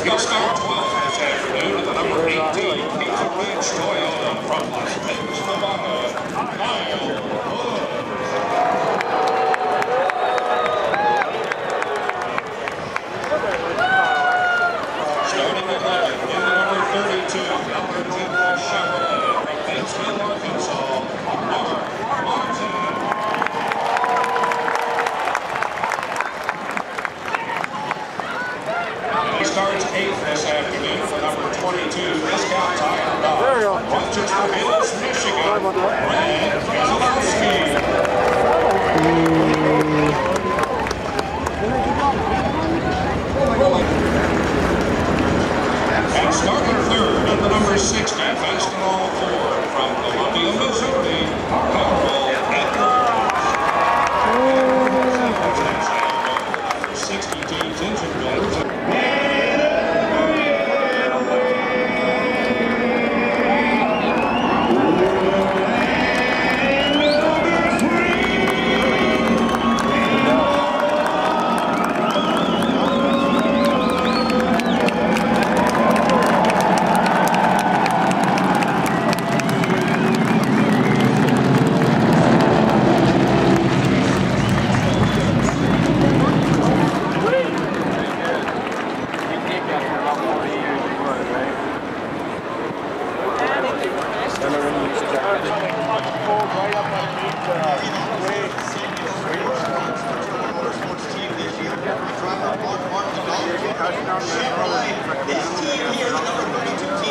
He'll start 12th this afternoon with the number 18 Pizza Ranch Toyota from Las Vegas, Nevada, Kyle Hood. Starting 11th in the number 32, number 2 Chevrolet from Batesville, Arkansas, Mark Martin. He starts 8th this afternoon for number 22, Discount Tire Dodge from Rochester Hills, Michigan, Brad Keselowski. And starting 3rd in the number 60, Fastenal Ford from Columbia, Missouri, Carl Edwards. Number 60 teams engine builders.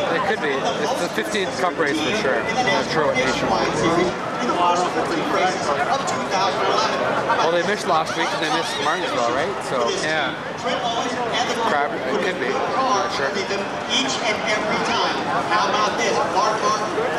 It could be. It's the 15th Cup race for sure. I'm not sure what nationwide. Well, they missed last week and they missed Martinsville, right? So yeah, crap. It could be. I'm not sure. Each and every time. How about this? Mark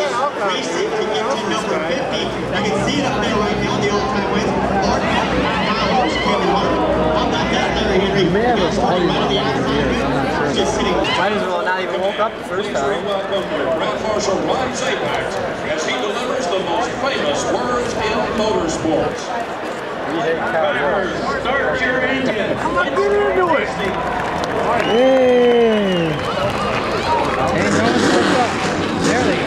is racing to get to number 50. You can see it up there right now. The all-time wins. Mark Kevin Harvick. I'm not that Larry Henry. He may have a body model here. I'm not sure. Just sitting. Might as well not even woke up the first time. Welcome Grand Marshal Ron Zapax as he delivers the most famous words in motorsports. Start your engine. Come on, get into it. Hey. There they go.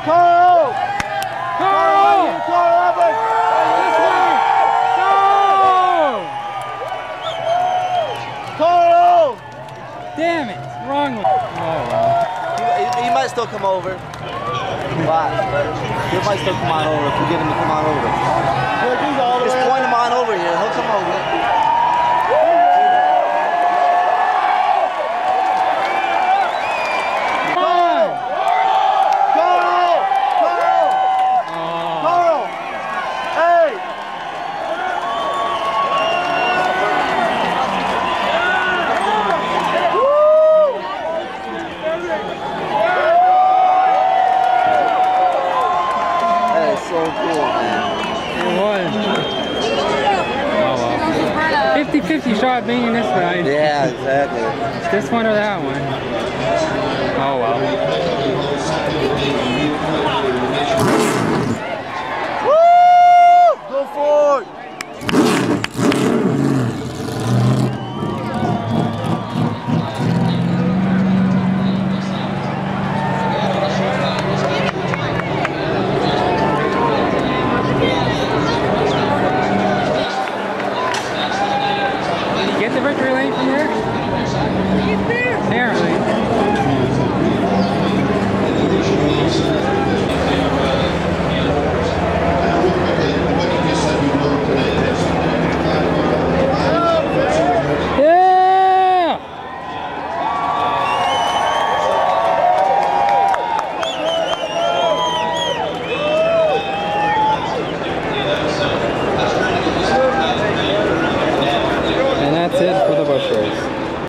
Carl! Carl! Carl! This way! Go! Carl! Damn it! Wrong one. Oh well. He might still come over. But he might still come on over if we get him to come on over. Just point him on over here. He'll come over. So cool, man. It was. Oh well. 50-50 shot being in this side. Yeah, exactly. This one or that one. Oh well.